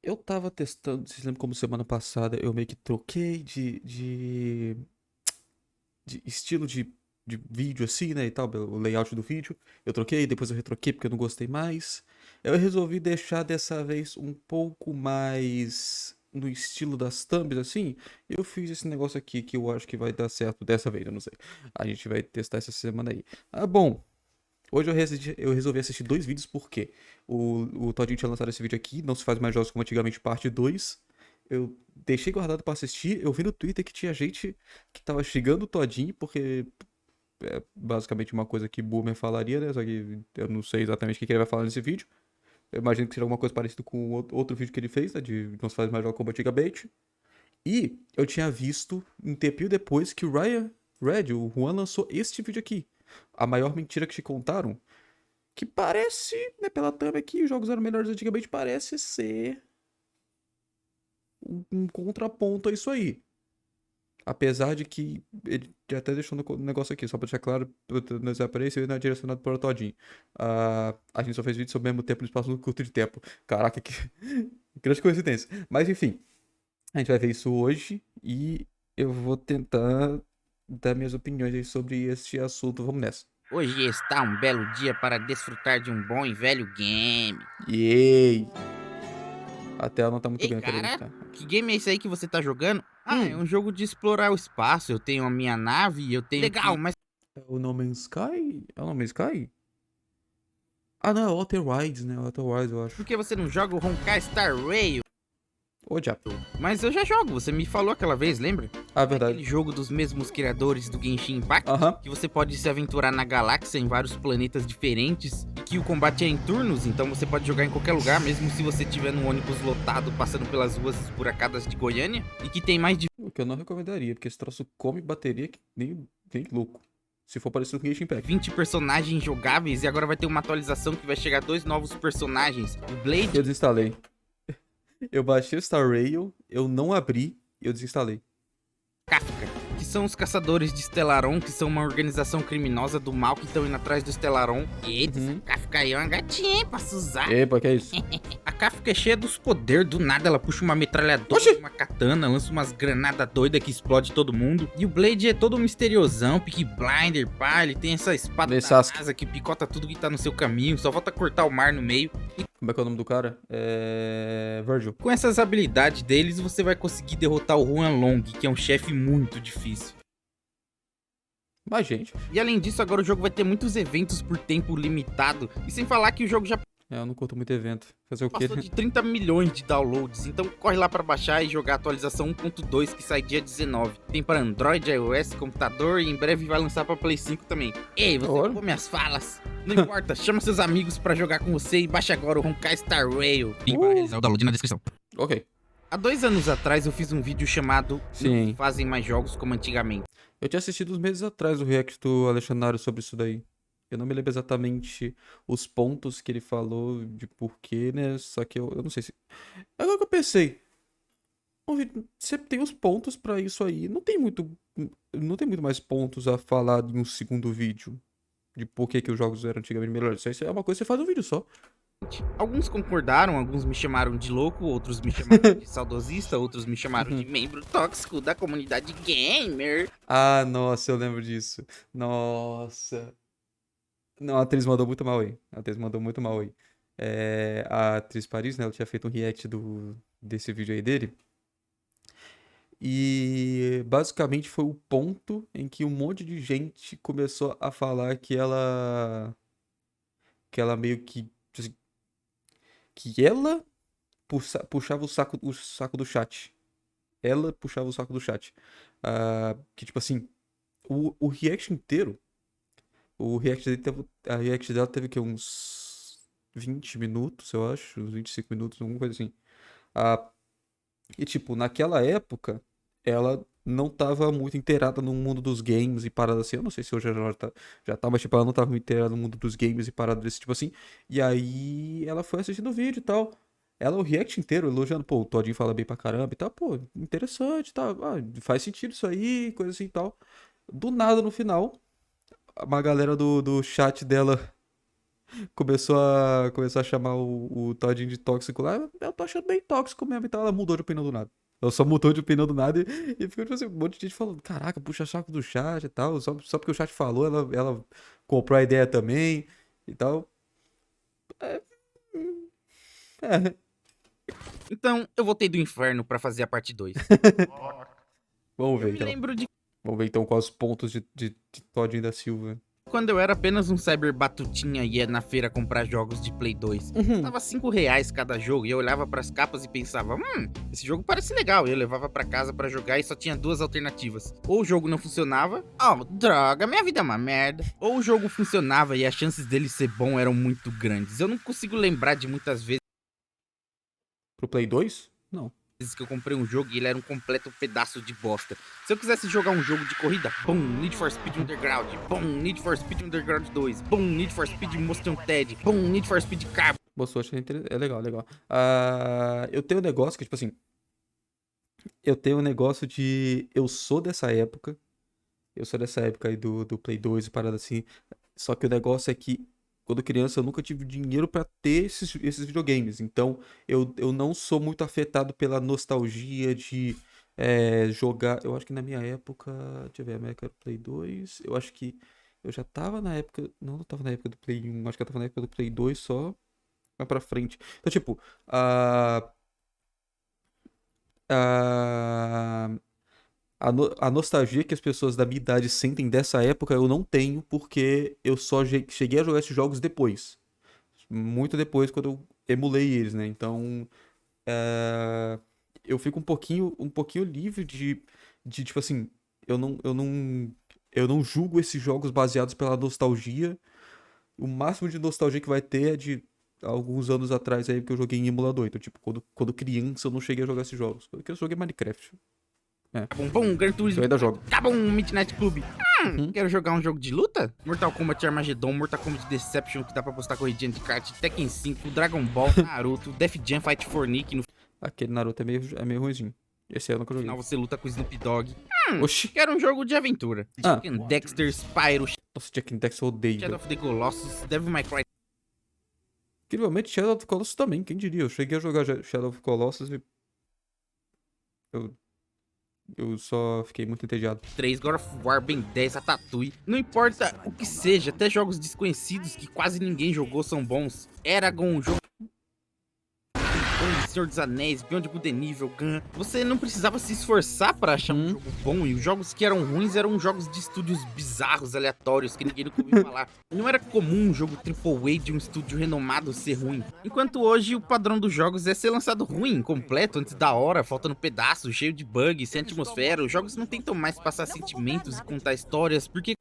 Eu tava testando, vocês lembram como semana passada eu meio que troquei de estilo de vídeo assim, né, e tal, o layout do vídeo. Eu troquei, depois eu retroquei porque eu não gostei mais. Eu resolvi deixar dessa vez um pouco mais no estilo das thumbs, assim. Eu fiz esse negócio aqui que eu acho que vai dar certo dessa vez, eu não sei. A gente vai testar essa semana aí. Ah, bom. Hoje eu resolvi assistir dois vídeos porque o Todinho tinha lançado esse vídeo aqui, Não Se Faz Mais Jogos Como Antigamente, parte 2. Eu deixei guardado pra assistir, eu vi no Twitter que tinha gente que tava xingando o Todinho, porque é basicamente uma coisa que Boomer falaria, né? Só que eu não sei exatamente o que ele vai falar nesse vídeo. Eu imagino que seja alguma coisa parecida com o outro vídeo que ele fez, né? De Não Se Faz Mais Jogos Como Antigamente. E eu tinha visto um tempinho depois que o Ryan Red, o Juan, lançou este vídeo aqui. A maior mentira que te contaram. Que parece, né, pela thumb aqui, os jogos eram melhores antigamente, parece ser um contraponto a isso aí. Apesar de que ele já até deixou no negócio aqui, só pra deixar claro, nas aparências não é direcionado para o Todinho. A gente só fez vídeo sobre o mesmo tempo no espaço no curto de tempo. Caraca, que grande coincidência. Mas enfim, a gente vai ver isso hoje e eu vou tentar dar minhas opiniões aí sobre este assunto. Vamos nessa. Hoje está um belo dia para desfrutar de um bom e velho game. Yay! A tela não tá muito Ei, bem, peraí, cara, tá. que game é esse aí que você tá jogando? Ah, é Hum, um jogo de explorar o espaço. Eu tenho a minha nave e eu tenho Legal, que... mas é o No Man's Sky? É o No Man's Sky? Ah, não, é o Outer Wilds, né? O Outer Wilds, eu Por acho. que você não joga o Honkai Star Rail? Ô, diabo. Mas eu já jogo, você me falou aquela vez, lembra? Ah, É verdade. aquele jogo dos mesmos criadores do Genshin Impact, Aham. que você pode se aventurar na galáxia em vários planetas diferentes e que o combate é em turnos, então você pode jogar em qualquer lugar, mesmo se você estiver num ônibus lotado passando pelas ruas esburacadas de Goiânia, e que tem mais de O que eu não recomendaria, porque esse troço come bateria que nem louco. Se for parecido com o Genshin Impact. 20 personagens jogáveis e agora vai ter uma atualização que vai chegar dois novos personagens, o Eu Blade desinstalei. Eu baixei o Star Rail, eu não abri e eu desinstalei. e Kafka, que são os caçadores de Stellaron, que são uma organização criminosa do mal que estão indo atrás do Stellaron. E eita, essa Uhum. Kafka aí é uma gatinha, hein, pra se usar. Epa, que é isso? A Kafka é cheia dos poderes, do nada ela puxa uma metralhadora, Oxi! uma katana, lança umas granadas doidas que explode todo mundo. E o Blade é todo misteriosão, Peaky Blinder, pá, ele tem essa espada De da Sasuke. NASA que picota tudo que tá no seu caminho, só falta cortar o mar no meio. Como é que é o nome do cara? É. Virgil. Com essas habilidades deles, você vai conseguir derrotar o Huan Long, que é um chefe muito difícil. Mas, gente. E além disso, agora o jogo vai ter muitos eventos por tempo limitado, e sem falar que o jogo já Eu não curto muito evento. Fazer o quê, passou né? de 30 milhões de downloads, então corre lá pra baixar e jogar a atualização 1.2 que sai dia 19. Tem para Android, iOS, computador e em breve vai lançar pra Play 5 também. Ei, você Ora. roubou minhas falas? Não importa, chama seus amigos pra jogar com você e baixe agora o Honkai Star Rail. Link para realizar o download na descrição. Ok. Há 2 anos atrás eu fiz um vídeo chamado Não se Sim. fazem mais jogos como antigamente. Eu tinha assistido uns meses atrás o react do Alexandre sobre isso daí. Eu não me lembro exatamente os pontos que ele falou de porquê, né? Só que eu não sei se. Agora que eu pensei. Ô, Vitor, você tem os pontos pra isso aí. Não tem muito. Não tem muito mais pontos a falar em um segundo vídeo. De por que, que os jogos eram antigamente melhores. Isso aí é uma coisa que você faz um vídeo só. Alguns concordaram, alguns me chamaram de louco, outros me chamaram de saudosista, outros me chamaram de membro tóxico da comunidade gamer. Ah, nossa, eu lembro disso. Nossa. Não, a atriz mandou muito mal aí. A atriz mandou muito mal aí. É, a atriz Paris, né? Ela tinha feito um react desse vídeo aí dele. E basicamente foi o ponto em que um monte de gente começou a falar que ela meio que tipo assim, que ela puxava o saco do chat. Ela puxava o saco do chat. Que tipo assim, o react inteiro, a react dela teve que uns 20 minutos, eu acho, uns 25 minutos, alguma coisa assim. Ah, e tipo, naquela época, ela não tava muito inteirada no mundo dos games e paradas assim. Eu não sei se hoje ela já tá, mas tipo, ela não tava muito inteirada no mundo dos games e paradas desse tipo assim. E aí ela foi assistindo o vídeo e tal. Ela, o react inteiro, elogiando, pô, o Todinho fala bem pra caramba e tal, pô, interessante e tal. Ah, faz sentido isso aí, coisa assim e tal. Do nada, no final, uma galera do chat dela começou a chamar o Todinho de tóxico lá. Eu tô achando bem tóxico mesmo. Então ela mudou de opinião do nada. Ela só mudou de opinião do nada e ficou tipo assim, um monte de gente falando, caraca, puxa saco do chat e tal. Só porque o chat falou, ela comprou a ideia também e tal. É, é. Então, eu voltei do inferno pra fazer a parte 2. Vamos Eu ver me então. lembro de Vamos ver então quais os pontos de Todinho da Silva. quando eu era apenas um cyber batutinha e ia na feira comprar jogos de Play 2. Uhum. Tava R$ 5 cada jogo e eu olhava pras capas e pensava, esse jogo parece legal. E eu levava pra casa pra jogar e só tinha duas alternativas. Ou o jogo não funcionava, droga, minha vida é uma merda. Ou o jogo funcionava e as chances dele ser bom eram muito grandes. Eu não consigo lembrar de muitas vezes Pro Play 2? Não. que eu comprei um jogo e ele era um completo pedaço de bosta. Se eu quisesse jogar um jogo de corrida, Need for Speed Underground, Need for Speed Underground 2, Need for Speed Most Wanted, Need for Speed Carbon. Boa sorte, é legal, legal. Ah, eu tenho um negócio que, tipo assim, eu tenho um negócio de. Eu sou dessa época. Eu sou dessa época aí do Play 2 e parada assim. Só que o negócio é que, quando criança, eu nunca tive dinheiro pra ter esses videogames. Então, eu não sou muito afetado pela nostalgia de jogar. Eu acho que na minha época. Deixa eu ver, a minha época era Play 2. Eu acho que eu já tava na época. Não tava na época do Play 1. Acho que eu tava na época do Play 2 só. Vai pra frente. Então, tipo, a. A. A nostalgia que as pessoas da minha idade sentem dessa época eu não tenho, porque eu só cheguei a jogar esses jogos depois. Muito depois, quando eu emulei eles, né? Então, eu fico um pouquinho livre de tipo assim, eu não, eu não, eu não julgo esses jogos baseados pela nostalgia. O máximo de nostalgia que vai ter é de alguns anos atrás aí que eu joguei em emulador. Então, tipo, quando criança eu não cheguei a jogar esses jogos. Quando criança eu joguei Minecraft. É, Gran que eu Turismo, ainda jogo. Midnight Club. Uhum. Quero jogar um jogo de luta? Mortal Kombat Armageddon, Mortal Kombat Deception, que dá pra postar corridinha de kart, Tekken 5, Dragon Ball, Naruto, Def Jam Fight for Nick, no Aquele Naruto é meio ruimzinho. Esse ano que eu joguei. final você luta com o Snoop Dogg. Oxi. Quero um jogo de aventura. Ah. Chicken Dexter, Spyro, Nossa, Jack and Daxter eu odeio, Shadow velho. of the Colossus, Devil May Cry. Incrivelmente, Shadow of the Colossus também, quem diria? Eu cheguei a jogar Shadow of the Colossus e eu, eu só fiquei muito entediado. 3, God of War, Ben 10, Ratatouille. Não importa o que seja, até jogos desconhecidos que quase ninguém jogou são bons. Eragon, um jogo Senhor dos Anéis, Beyond Good and Evil, Gun. Você não precisava se esforçar pra achar um jogo bom, e os jogos que eram ruins eram jogos de estúdios bizarros, aleatórios, que ninguém nunca ouviu falar. Não era comum um jogo AAA de um estúdio renomado ser ruim. Enquanto hoje o padrão dos jogos é ser lançado ruim, incompleto, antes da hora, faltando pedaços, cheio de bugs, sem atmosfera. Os jogos não tentam mais passar sentimentos e contar histórias, porque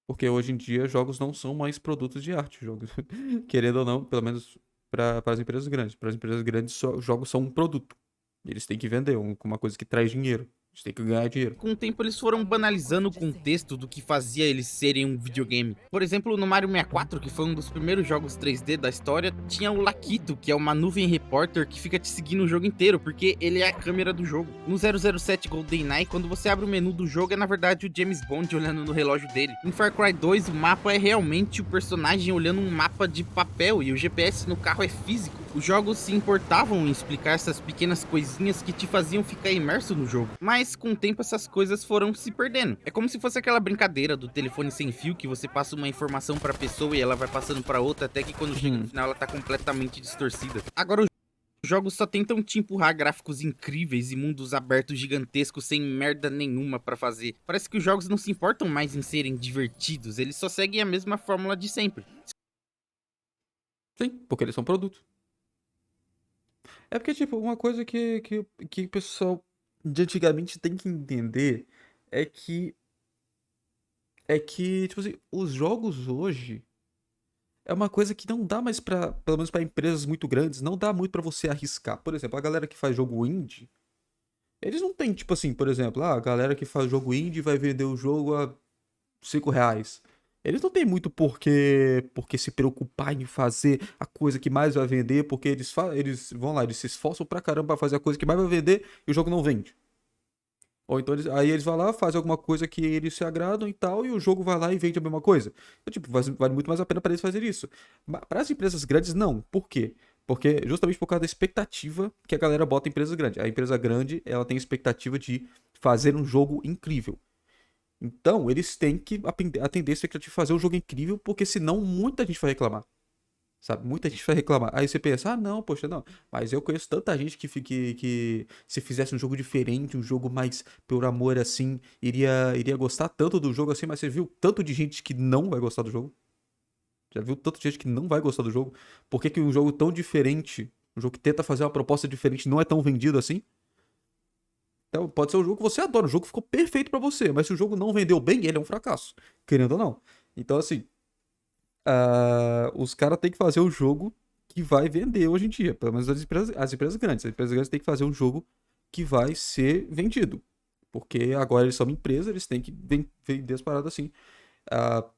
Porque hoje em dia jogos não são mais produtos de arte. Jogos, querendo ou não, pelo menos para as empresas grandes. Para as empresas grandes, jogos são um produto. Eles têm que vender uma coisa que traz dinheiro. Eles têm que ganhar dinheiro. com o tempo eles foram banalizando o contexto do que fazia eles serem um videogame. Por exemplo, no Mario 64, que foi um dos primeiros jogos 3D da história, tinha o Lakitu, que é uma nuvem repórter que fica te seguindo o jogo inteiro, porque ele é a câmera do jogo. No 007 GoldenEye, quando você abre o menu do jogo, é na verdade o James Bond olhando no relógio dele. Em Far Cry 2, o mapa é realmente o personagem olhando um mapa de papel, e o GPS no carro é físico. Os jogos se importavam em explicar essas pequenas coisinhas que te faziam ficar imerso no jogo. Mas com o tempo essas coisas foram se perdendo. É como se fosse aquela brincadeira do telefone sem fio, que você passa uma informação pra pessoa e ela vai passando pra outra, até que quando chega no final ela tá completamente distorcida. Agora os jogos só tentam te empurrar gráficos incríveis e mundos abertos gigantescos sem merda nenhuma pra fazer. Parece que os jogos não se importam mais em serem divertidos, eles só seguem a mesma fórmula de sempre. Sim, porque eles são produtos. É porque, tipo, uma coisa que o pessoal de antigamente tem que entender é que, tipo assim, os jogos hoje é uma coisa que não dá mais pra, pelo menos pra empresas muito grandes, não dá muito pra você arriscar. Por exemplo, a galera que faz jogo indie, eles não tem, tipo assim, por exemplo, a galera que faz jogo indie vai vender o jogo a R$ 5. Eles não têm muito porque se preocupar em fazer a coisa que mais vai vender, porque eles vão lá, eles se esforçam pra caramba pra fazer a coisa que mais vai vender e o jogo não vende. Ou então aí eles vão lá, fazem alguma coisa que eles se agradam e tal, e o jogo vai lá e vende a mesma coisa. Então, tipo, vale muito mais a pena para eles fazer isso. Para as empresas grandes, não. Por quê? Porque justamente por causa da expectativa que a galera bota em empresas grandes. A empresa grande, ela tem expectativa de fazer um jogo incrível. Então, eles têm que atender a expectativa de fazer um jogo incrível, porque senão muita gente vai reclamar. Sabe? Muita gente vai reclamar. Aí você pensa, ah, não, poxa, não. Mas eu conheço tanta gente que se fizesse um jogo diferente, um jogo mais por amor assim, iria gostar tanto do jogo assim, mas você viu tanto de gente que não vai gostar do jogo? Já viu tanto de gente que não vai gostar do jogo? Por que que um jogo tão diferente, um jogo que tenta fazer uma proposta diferente, não é tão vendido assim? Então, pode ser um jogo que você adora, um jogo que ficou perfeito pra você, mas se o jogo não vendeu bem, ele é um fracasso. Querendo ou não. Então, assim, os caras têm que fazer o jogo que vai vender hoje em dia. Pelo menos as empresas grandes. As empresas grandes têm que fazer um jogo que vai ser vendido. Porque agora eles são uma empresa, eles têm que vender as paradas assim. Ah,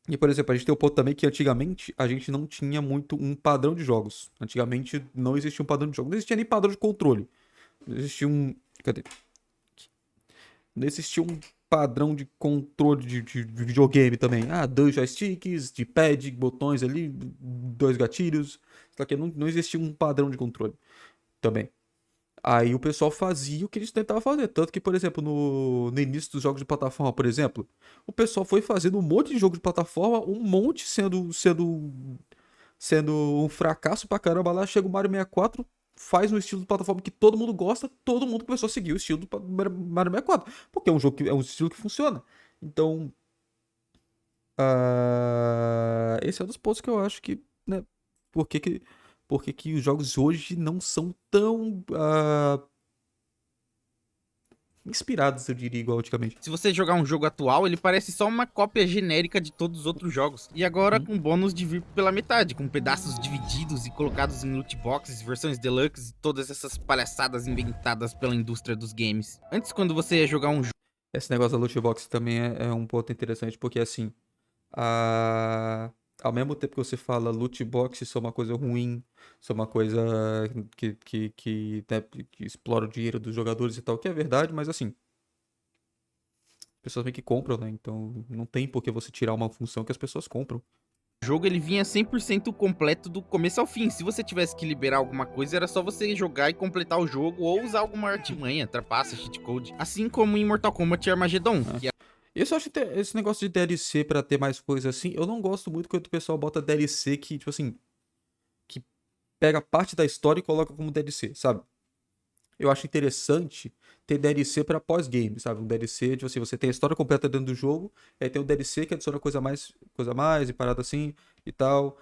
e, por exemplo, a gente tem o ponto também que antigamente a gente não tinha muito um padrão de jogos. Antigamente não existia um padrão de jogo. Não existia nem padrão de controle. Não existia um. Cadê? Não existia um padrão de controle de videogame também. Ah, dois joysticks, de pad, botões ali, dois gatilhos. Só que não existia um padrão de controle também. Aí o pessoal fazia o que eles tentavam fazer. Tanto que, por exemplo, no início dos jogos de plataforma, por exemplo, o pessoal foi fazendo um monte de jogo de plataforma, um monte sendo um fracasso pra caramba. Lá chega o Mario 64, faz um estilo de plataforma que todo mundo gosta, todo mundo começou a seguir o estilo do Mario 64. Porque é um jogo que é um estilo que funciona. Então, esse é um dos pontos que eu acho que, né, por que que, por que que os jogos hoje não são tão inspirados, eu diria, igual antigamente. Se você jogar um jogo atual, ele parece só uma cópia genérica de todos os outros jogos. E agora Uhum. com bônus de vir pela metade, com pedaços divididos e colocados em loot boxes, versões deluxe e todas essas palhaçadas inventadas pela indústria dos games. Antes, quando você ia jogar um jogo, Esse negócio da loot box também é um ponto interessante, porque assim, a... ao mesmo tempo que você fala loot box, isso é uma coisa ruim, isso é uma coisa né, que explora o dinheiro dos jogadores e tal, que é verdade, mas assim, as pessoas meio que compram, né? Então não tem por que você tirar uma função que as pessoas compram. ele vinha 100% completo do começo ao fim. Se você tivesse que liberar alguma coisa, era só você jogar e completar o jogo ou usar alguma artimanha, trapaça, cheat code. Assim como em Mortal Kombat Armageddon, que Isso eu acho que esse negócio de DLC pra ter mais coisa assim, eu não gosto muito quando o pessoal bota DLC que, tipo assim, que pega parte da história e coloca como DLC, sabe? Eu acho interessante ter DLC pra pós-game, sabe? Um DLC, tipo assim, você tem a história completa dentro do jogo, aí tem um DLC que adiciona coisa a mais e parada assim e tal.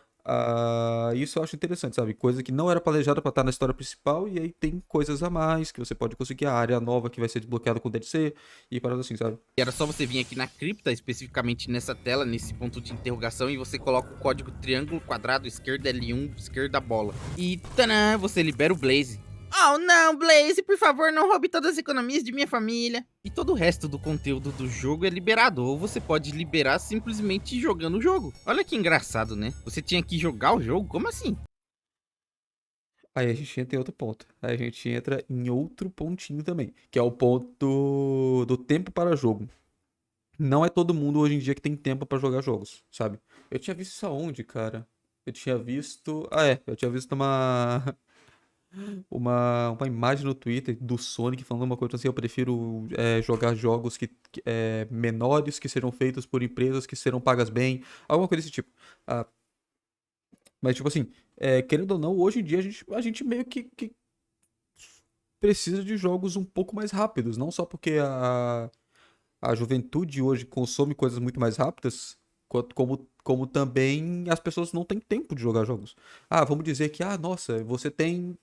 Isso eu acho interessante, sabe? Coisa que não era planejada pra estar na história principal e aí tem coisas a mais que você pode conseguir, a área nova que vai ser desbloqueada com DLC e parada assim, sabe? era só você vir aqui na cripta, especificamente nessa tela, nesse ponto de interrogação, e você coloca o código triângulo, quadrado, esquerda, L1, esquerda, bola. E tanã, você libera o Blaze. Oh não, Blaze, por favor, não roube todas as economias de minha família. E todo o resto do conteúdo do jogo é liberado, ou você pode liberar simplesmente jogando o jogo. Olha que engraçado, né? Você tinha que jogar o jogo? Como assim? Aí a gente entra em outro ponto. Aí a gente entra em outro pontinho também, que é o ponto do tempo para jogo. Não é todo mundo hoje em dia que tem tempo pra jogar jogos, sabe? Eu tinha visto isso aonde, cara? Eu tinha visto. Eu tinha visto uma imagem no Twitter do Sonic falando uma coisa assim: eu prefiro jogar jogos menores que serão feitos por empresas que serão pagas bem, alguma coisa desse tipo. Ah, mas, tipo assim, querendo ou não, hoje em dia a gente meio que precisa de jogos um pouco mais rápidos, não só porque a juventude hoje consome coisas muito mais rápidas, como também as pessoas não têm tempo de jogar jogos. Vamos dizer que, nossa, você tem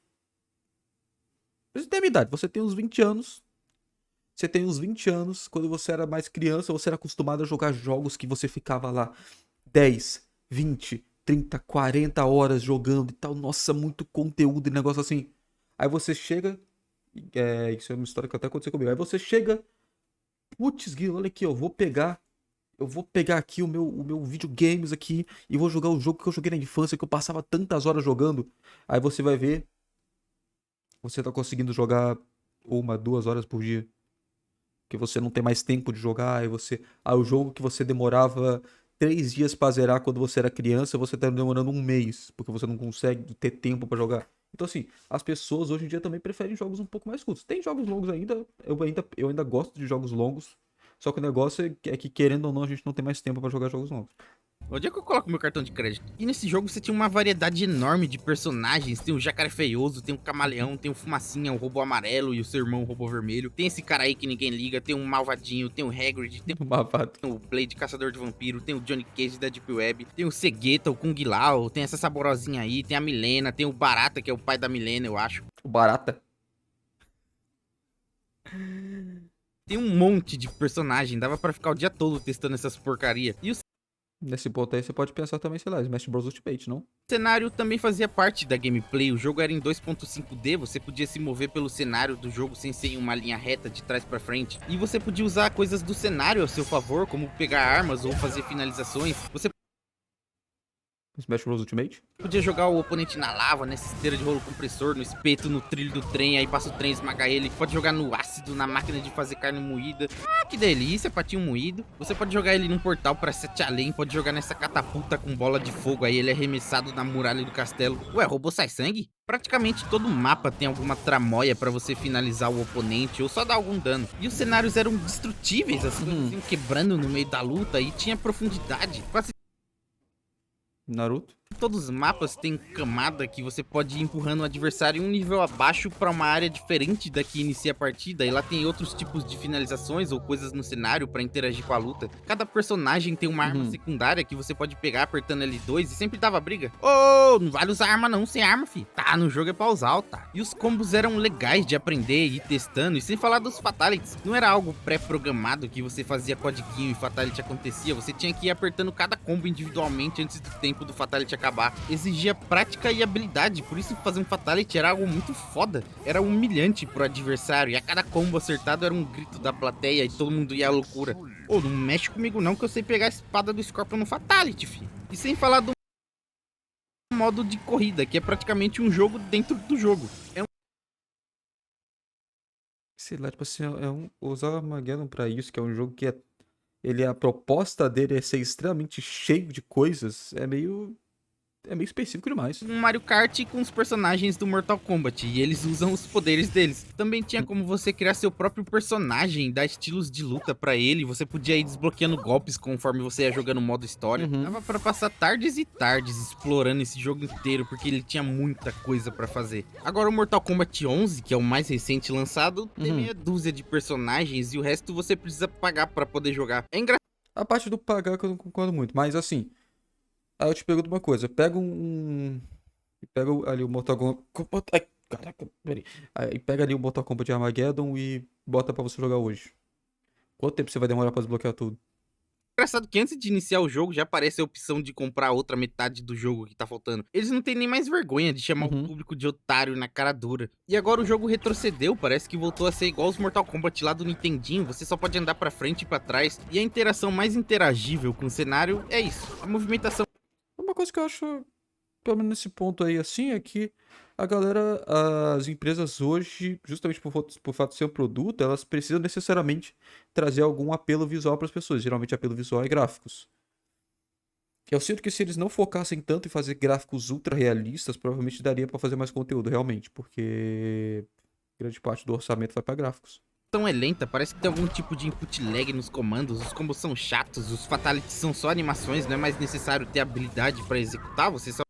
a minha idade, você tem uns 20 anos. Você tem uns 20 anos, quando você era mais criança, você era acostumado a jogar jogos que você ficava lá 10, 20, 30, 40 horas jogando e tal. Nossa, muito conteúdo e negócio assim. Aí você chega. Isso é uma história que até aconteceu comigo. Aí você chega. Putz, Guilherme, olha aqui, eu vou pegar aqui o meu videogames aqui e vou jogar o jogo que eu joguei na infância, que eu passava tantas horas jogando. Aí você vai ver, você tá conseguindo jogar 1, 2 horas por dia. que você não tem mais tempo de jogar, o jogo que você demorava 3 dias pra zerar quando você era criança, você tá demorando um mês, porque você não consegue ter tempo pra jogar. Então, assim, as pessoas hoje em dia também preferem jogos um pouco mais curtos. Tem jogos longos ainda, eu ainda gosto de jogos longos, só que o negócio é que, querendo ou não, a gente não tem mais tempo pra jogar jogos longos. Onde é que eu coloco meu cartão de crédito? E nesse jogo você tinha uma variedade enorme de personagens. Tem o Jacaré Feioso, tem o Camaleão, tem o Fumacinha, o Robô Amarelo e o seu irmão, o Robô Vermelho. Tem esse cara aí que ninguém liga, tem o Malvadinho, tem o Hagrid, tem Malvado. o Blade, Caçador de Vampiro, tem o Johnny Cage da Deep Web, tem o Segueta, o Kung Lao, tem essa saborosinha aí, tem a Milena, tem o Barata, que é o pai da Milena, eu acho. O Barata. Tem um monte de personagem, dava pra ficar o dia todo testando essas porcaria. E o Nesse ponto aí você pode pensar também, sei lá, Smash Bros Ultimate, não? cenário também fazia parte da gameplay. O jogo era em 2.5D, você podia se mover pelo cenário do jogo sem ser em uma linha reta de trás pra frente. E você podia usar coisas do cenário a seu favor, como pegar armas ou fazer finalizações. Você Smash Bros Ultimate? podia jogar o oponente na lava, nessa esteira de rolo compressor, no espeto, no trilho do trem, aí passa o trem, esmaga ele. Pode jogar no ácido, na máquina de fazer carne moída. Ah, que delícia, patinho moído. Você pode jogar ele num portal pra 7 além, pode jogar nessa catapulta com bola de fogo, aí ele é arremessado na muralha do castelo. Ué, robô sai sangue? Praticamente todo mapa tem alguma tramóia pra você finalizar o oponente ou só dar algum dano. E os cenários eram destrutíveis, as coisas iam quebrando no meio da luta e tinha profundidade. Quase Naruto? todos os mapas têm camada que você pode ir empurrando o adversário um nível abaixo para uma área diferente da que inicia a partida, e lá tem outros tipos de finalizações ou coisas no cenário para interagir com a luta. Cada personagem tem uma arma secundária que você pode pegar apertando L2 e sempre dava briga. Ô, não vale usar arma não, sem arma, fi. Tá, no jogo é pra usar, tá. E os combos eram legais de aprender e ir testando, e sem falar dos fatalities. Não era algo pré-programado que você fazia codiguinho e fatality acontecia, você tinha que ir apertando cada combo individualmente antes do tempo do fatality acabar. Exigia prática e habilidade, por isso fazer um fatality era algo muito foda. Era humilhante pro adversário, e a cada combo acertado era um grito da plateia e todo mundo ia à loucura. Ô, não mexe comigo não que eu sei pegar a espada do Scorpion no fatality, fi. E sem falar do modo de corrida, que é praticamente um jogo dentro do jogo. É Sei lá, tipo assim, usar o Armageddon pra isso, que é um jogo que a proposta dele é ser extremamente cheio de coisas, é meio específico demais. um Mario Kart com os personagens do Mortal Kombat, e eles usam os poderes deles. Também tinha como você criar seu próprio personagem, dar estilos de luta pra ele, você podia ir desbloqueando golpes conforme você ia jogando o modo história. Dava pra passar tardes e tardes explorando esse jogo inteiro, porque ele tinha muita coisa pra fazer. Agora o Mortal Kombat 11, que é o mais recente lançado, tem meia dúzia de personagens e o resto você precisa pagar pra poder jogar. É engraçado. A parte do pagar que eu não concordo muito, mas assim, aí eu te pergunto uma coisa, pega ali o Mortal Kombat, ai, caraca, peraí. Aí pega ali o Mortal Kombat Armageddon e bota pra você jogar hoje. Quanto tempo você vai demorar pra desbloquear tudo? Engraçado que antes de iniciar o jogo já aparece a opção de comprar a outra metade do jogo que tá faltando. Eles não têm nem mais vergonha de chamar o público de otário na cara dura. E agora o jogo retrocedeu, parece que voltou a ser igual os Mortal Kombat lá do Nintendinho, você só pode andar pra frente e pra trás. E a interação mais interagível com o cenário é isso, a movimentação. Uma coisa que eu acho, pelo menos nesse ponto aí, assim, é que a galera, as empresas hoje, justamente por fato de ser um produto, elas precisam necessariamente trazer algum apelo visual para as pessoas. Geralmente, apelo visual é gráficos. Eu sinto que se eles não focassem tanto em fazer gráficos ultra realistas, provavelmente daria para fazer mais conteúdo, realmente, porque grande parte do orçamento vai para gráficos. É lenta, parece que tem algum tipo de input lag nos comandos, os combos são chatos, os fatalities são só animações, não é mais necessário ter habilidade pra executar, você só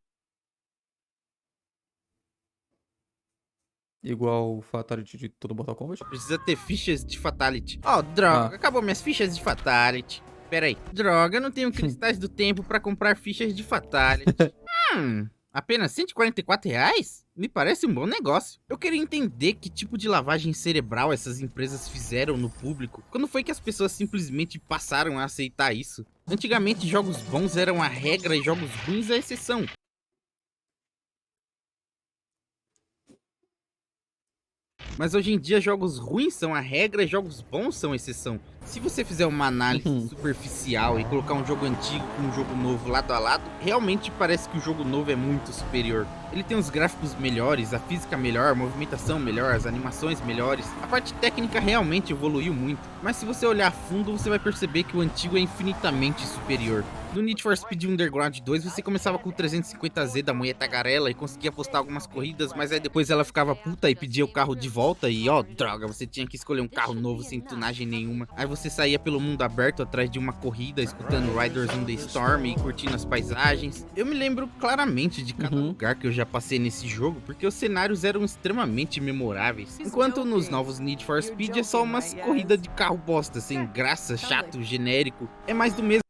Igual o Fatality de todo Mortal Kombat. precisa ter fichas de fatality. Ó, droga, acabou minhas fichas de fatality. Pera aí, droga, não tenho cristais do tempo pra comprar fichas de fatality. Apenas R$ 144? Me parece um bom negócio. Eu queria entender que tipo de lavagem cerebral essas empresas fizeram no público. Quando foi que as pessoas simplesmente passaram a aceitar isso? Antigamente, jogos bons eram a regra e jogos ruins a exceção. Mas hoje em dia, jogos ruins são a regra e jogos bons são a exceção. Se você fizer uma análise superficial e colocar um jogo antigo com um jogo novo lado a lado, realmente parece que o jogo novo é muito superior. Ele tem os gráficos melhores, a física melhor, a movimentação melhor, as animações melhores. A parte técnica realmente evoluiu muito, mas se você olhar a fundo, você vai perceber que o antigo é infinitamente superior. No Need for Speed Underground 2, você começava com o 350Z da mulher tagarela e conseguia postar algumas corridas, mas aí depois ela ficava puta e pedia o carro de volta e ó, droga, você tinha que escolher um carro novo sem tunagem nenhuma. Aí você saía pelo mundo aberto atrás de uma corrida, escutando Riders on the Storm e curtindo as paisagens. Eu me lembro claramente de cada lugar que eu já passei nesse jogo, porque os cenários eram extremamente memoráveis. Enquanto nos novos Need for Speed é só umas corridas de carro bosta, sem graça, chato, genérico. É mais do mesmo.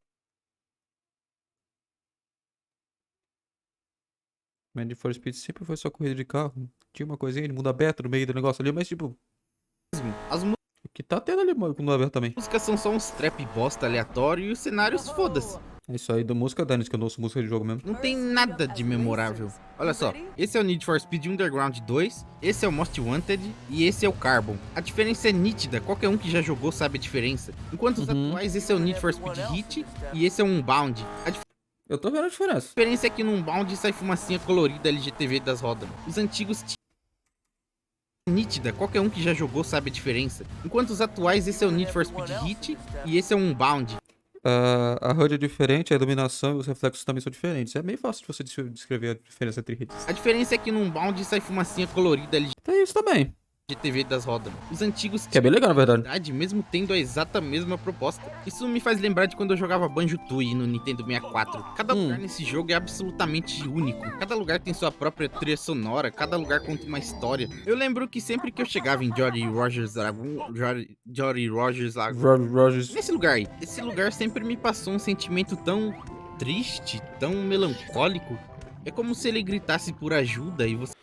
Mas Need for Speed sempre foi só corrida de carro. Tinha uma coisinha de mundo aberto no meio do negócio ali, mas tipo, As o que tá tendo ali mano, com mundo aberto também. músicas são só uns trap bosta aleatório e os cenários foda-se. É isso aí da música Dennis, que eu não ouço música de jogo mesmo. Não tem nada de memorável. Olha só, esse é o Need for Speed Underground 2, esse é o Most Wanted e esse é o Carbon. A diferença é nítida, qualquer um que já jogou sabe a diferença. Enquanto os atuais, esse é o Need for Speed Heat e esse é um Unbound. A Eu tô vendo a diferença. diferença é que no Unbound sai fumacinha colorida LGTV das rodas. Os antigos nítida, qualquer um que já jogou sabe a diferença. Enquanto os atuais, esse é o Need for Speed Heat e esse é um Unbound. A HUD é diferente, a iluminação e os reflexos também são diferentes. É meio fácil de você descrever a diferença entre hits. A diferença é que no Unbound sai fumacinha colorida Tem isso também, LGTV das rodas. Os antigos que é bem legal na verdade. mesmo tendo a exata mesma proposta. Isso me faz lembrar de quando eu jogava Banjo-Tooie no Nintendo 64. Cada lugar nesse jogo é absolutamente único. Cada lugar tem sua própria trilha sonora, cada lugar conta uma história. Eu lembro que sempre que eu chegava em Jolly Rogers Lagoon, Rogers. nesse lugar aí, esse lugar sempre me passou um sentimento tão triste, tão melancólico. É como se ele gritasse por ajuda e você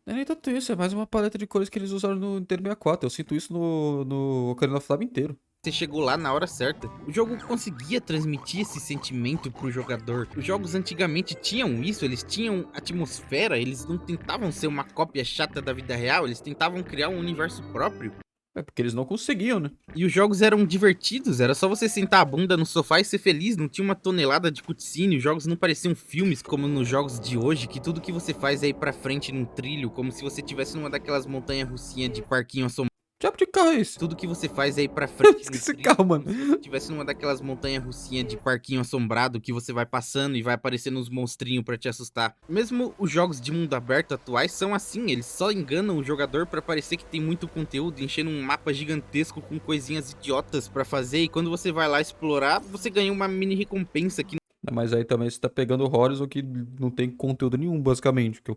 Não é nem tanto isso, é mais uma paleta de cores que eles usaram no Nintendo 64. Eu sinto isso no Ocarina of Time inteiro. chegou lá na hora certa. O jogo conseguia transmitir esse sentimento pro jogador. Os jogos antigamente tinham isso, eles tinham atmosfera, eles não tentavam ser uma cópia chata da vida real, eles tentavam criar um universo próprio. É porque eles não conseguiam, né? E os jogos eram divertidos, era só você sentar a bunda no sofá e ser feliz, não tinha uma tonelada de cutscene, os jogos não pareciam filmes como nos jogos de hoje, que tudo que você faz é ir pra frente num trilho, como se você estivesse numa daquelas montanhas russinhas de parquinho assombrado. Que tipo de carro é esse? Tudo que você faz é ir pra frente no Esse trilho, carro, mano. como se você estivesse numa daquelas montanhas russinhas de parquinho assombrado que você vai passando e vai aparecendo uns monstrinhos pra te assustar. Mesmo os jogos de mundo aberto atuais são assim, eles só enganam o jogador pra parecer que tem muito conteúdo, enchendo um mapa gigantesco com coisinhas idiotas pra fazer, e quando você vai lá explorar, você ganha uma mini recompensa que Mas aí também você tá pegando o Horizon que não tem conteúdo nenhum, basicamente. Que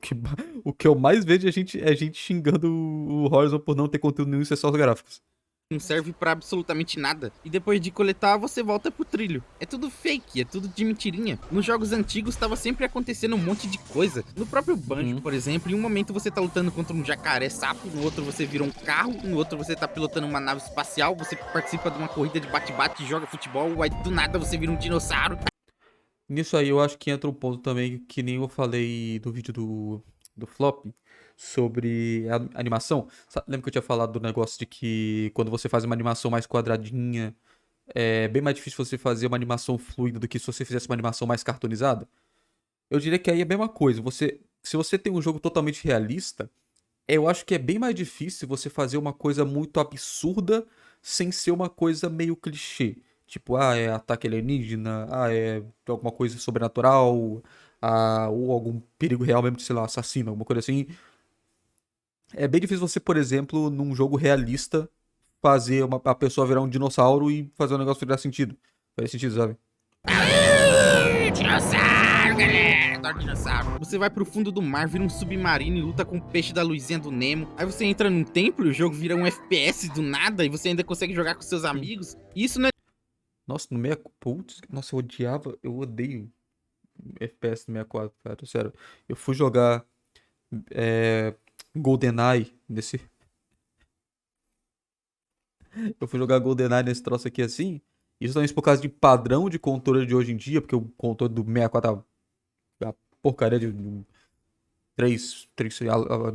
o que eu mais vejo é gente xingando o Horizon por não ter conteúdo nenhum e ser só os gráficos. não serve pra absolutamente nada. E depois de coletar, você volta pro trilho. É tudo fake, é tudo de mentirinha. Nos jogos antigos tava sempre acontecendo um monte de coisa. No próprio Banjo, por exemplo, em um momento você tá lutando contra um jacaré sapo, no outro você vira um carro, no outro você tá pilotando uma nave espacial, você participa de uma corrida de bate-bate, joga futebol, aí do nada você vira um dinossauro. Nisso aí eu acho que entra um ponto também que nem eu falei no vídeo do Flop sobre a animação. Lembra que eu tinha falado do negócio de que quando você faz uma animação mais quadradinha, é bem mais difícil você fazer uma animação fluida do que se você fizesse uma animação mais cartoonizada? Eu diria que aí é a mesma coisa. Se você tem um jogo totalmente realista, eu acho que é bem mais difícil você fazer uma coisa muito absurda sem ser uma coisa meio clichê. Tipo, é ataque alienígena, é alguma coisa sobrenatural, ou algum perigo real mesmo de, sei lá, assassino, alguma coisa assim. É bem difícil você, por exemplo, num jogo realista, fazer a pessoa virar um dinossauro e fazer um negócio virar sentido. Faz sentido, sabe? Dinossauro, galera! Adoro dinossauro. Você vai pro fundo do mar, vira um submarino e luta com o peixe da luzinha do Nemo. Aí você entra num templo e o jogo vira um FPS do nada e você ainda consegue jogar com seus amigos. E isso não é Nossa, no 64. Putz, nossa, eu odeio FPS no 64, cara. Sério. Eu fui jogar GoldenEye nesse. Eu fui jogar GoldenEye nesse troço aqui assim. Isso também por causa de padrão de controle de hoje em dia, porque o controle do 64 tá a porcaria de 3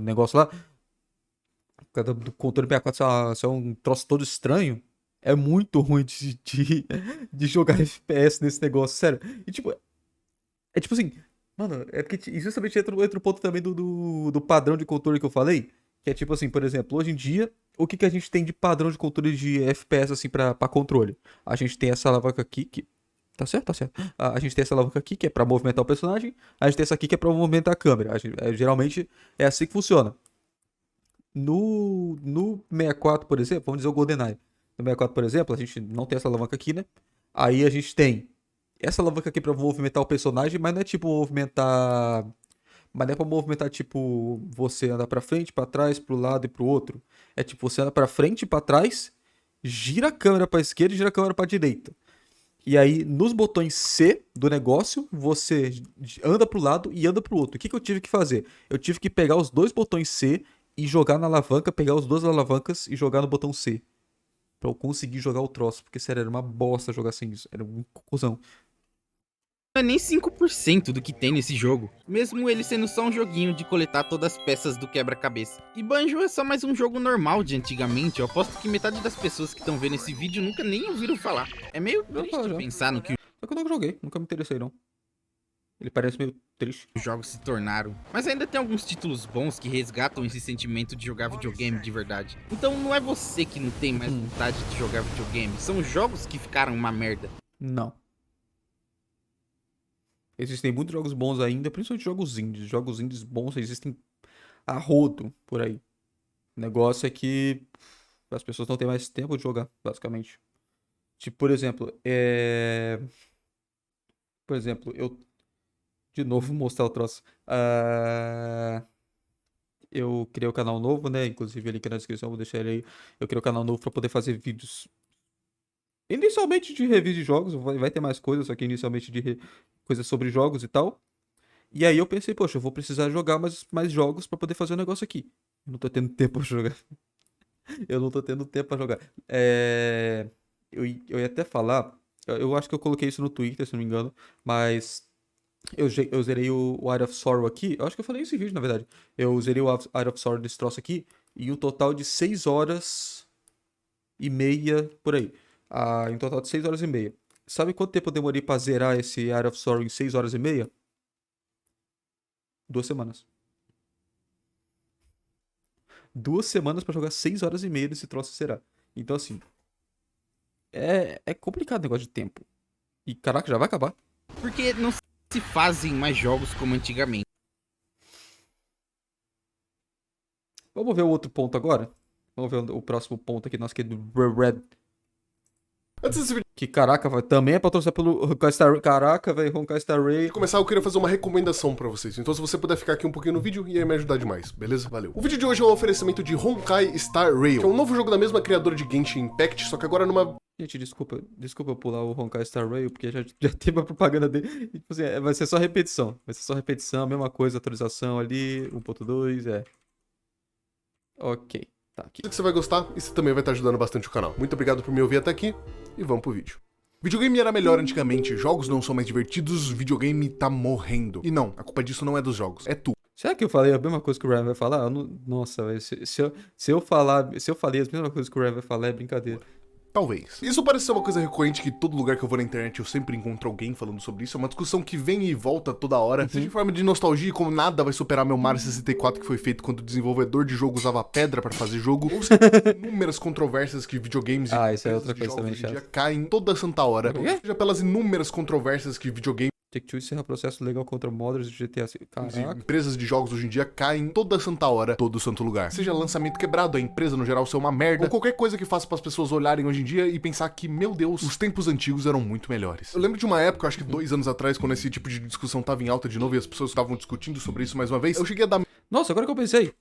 negócio lá. Por causa do controle do 64 isso é um troço todo estranho. É muito ruim de jogar FPS nesse negócio, sério. E tipo, é tipo assim, mano, é porque justamente entra o ponto também do padrão de controle que eu falei. Que é tipo assim, por exemplo, hoje em dia, o que a gente tem de padrão de controle de FPS assim pra controle? A gente tem essa alavanca aqui, que. Tá certo, tá certo. A gente tem essa alavanca aqui, que é pra movimentar o personagem. A gente tem essa aqui, que é pra movimentar a câmera. Geralmente é assim que funciona. No 64, por exemplo, vamos dizer o GoldenEye. No 64, por exemplo, a gente não tem essa alavanca aqui, né? Aí a gente tem essa alavanca aqui pra movimentar o personagem, mas não é tipo movimentar. Mas não é pra movimentar tipo você andar pra frente, pra trás, pro lado e pro outro. É tipo você anda pra frente e pra trás, gira a câmera pra esquerda e gira a câmera pra direita. E aí, nos botões C do negócio, você anda pro lado e anda pro outro. O que eu tive que fazer? Eu tive que pegar os dois botões C e jogar na alavanca, pegar os duas alavancas e jogar no botão C. Pra eu conseguir jogar o troço. Porque, sério, era uma bosta jogar sem isso. Era um cocôzão. Não é nem 5% do que tem nesse jogo, mesmo ele sendo só um joguinho de coletar todas as peças do quebra-cabeça. E Banjo é só mais um jogo normal de antigamente, eu aposto que metade das pessoas que estão vendo esse vídeo nunca nem ouviram falar. É meio Já tá, triste já. pensar no que Só que eu nunca joguei, nunca me interessei, não. Ele parece meio triste. os jogos se tornaram. Mas ainda tem alguns títulos bons que resgatam esse sentimento de jogar videogame de verdade. Então não é você que não tem mais vontade de jogar videogame, são os jogos que ficaram uma merda. Não. Existem muitos jogos bons ainda, principalmente jogos indies. Jogos indies bons existem a rodo por aí. O negócio é que as pessoas não têm mais tempo de jogar, basicamente. Tipo, por exemplo, Por exemplo, eu. De novo, mostrar o troço. Eu criei o canal novo, né? Inclusive, ele aqui na descrição, vou deixar ele aí. Eu criei o canal novo pra poder fazer vídeos. Inicialmente de review de jogos, vai ter mais coisas, só que inicialmente coisas sobre jogos e tal. E aí eu pensei, poxa, eu vou precisar jogar mais jogos pra poder fazer o negócio aqui. Eu não tô tendo tempo pra jogar. Eu não tô tendo tempo pra jogar. Eu ia até falar. Eu acho que eu coloquei isso no Twitter, se não me engano. Mas eu zerei o Art of Sorrow aqui. Eu acho que eu falei isso em vídeo, na verdade. Eu zerei o Art of Sorrow desse troço aqui. E um total de 6 horas e meia por aí. Em um total de 6 horas e meia. Sabe quanto tempo eu demorei pra zerar esse Art of Sorrow em 6 horas e meia? 2 semanas. 2 semanas pra jogar 6 horas e meia desse troço zerar. Então, assim, é complicado o negócio de tempo. E caraca, já vai acabar. Porque não se fazem mais jogos como antigamente. Vamos ver o outro ponto agora? Vamos ver o próximo ponto aqui, nosso querido Red. Antes desse vídeo Que caraca, também é patrocinado pelo Honkai Star Rail. Caraca, velho, Honkai Star Rail. começar, eu queria fazer uma recomendação pra vocês. Então, se você puder ficar aqui um pouquinho no vídeo, ia me ajudar demais, beleza? Valeu. O vídeo de hoje é um oferecimento de Honkai Star Rail, que é um novo jogo da mesma criadora de Genshin Impact, só que agora numa... Gente, desculpa eu pular o Honkai Star Rail, porque já teve uma propaganda dele. E, tipo assim, vai ser só repetição. Vai ser só repetição, a mesma coisa, atualização ali, 1.2, Ok, tá aqui. que você vai gostar e você também vai estar ajudando bastante o canal. Muito obrigado por me ouvir até aqui e vamos pro vídeo. Videogame era melhor antigamente, jogos não são mais divertidos, videogame tá morrendo. E não, a culpa disso não é dos jogos, é tu. Será que eu falei a mesma coisa que o Ryan vai falar? Nossa, velho, se eu falei as mesmas coisas que o Ryan vai falar, é brincadeira. Talvez. Isso parece ser uma coisa recorrente que todo lugar que eu vou na internet eu sempre encontro alguém falando sobre isso. É uma discussão que vem e volta toda hora. Seja em forma de nostalgia, como nada vai superar meu Mario 64 que foi feito quando o desenvolvedor de jogo usava pedra pra fazer jogo. Ou seja, inúmeras controvérsias que videogames Isso é outra de coisa jogos também hoje em dia chata. caem toda santa hora. Por quê? Seja pelas inúmeras controvérsias que videogames Take-Two encerra processo legal contra modders de GTA V. e Caraca. empresas de jogos hoje em dia caem toda santa hora, todo santo lugar. Seja lançamento quebrado, a empresa no geral ser uma merda, ou qualquer coisa que faça para as pessoas olharem hoje em dia e pensar que, meu Deus, os tempos antigos eram muito melhores. Eu lembro de uma época, acho que 2 anos atrás, quando esse tipo de discussão tava em alta de novo e as pessoas estavam discutindo sobre isso mais uma vez, eu cheguei a dar Nossa, agora que eu pensei.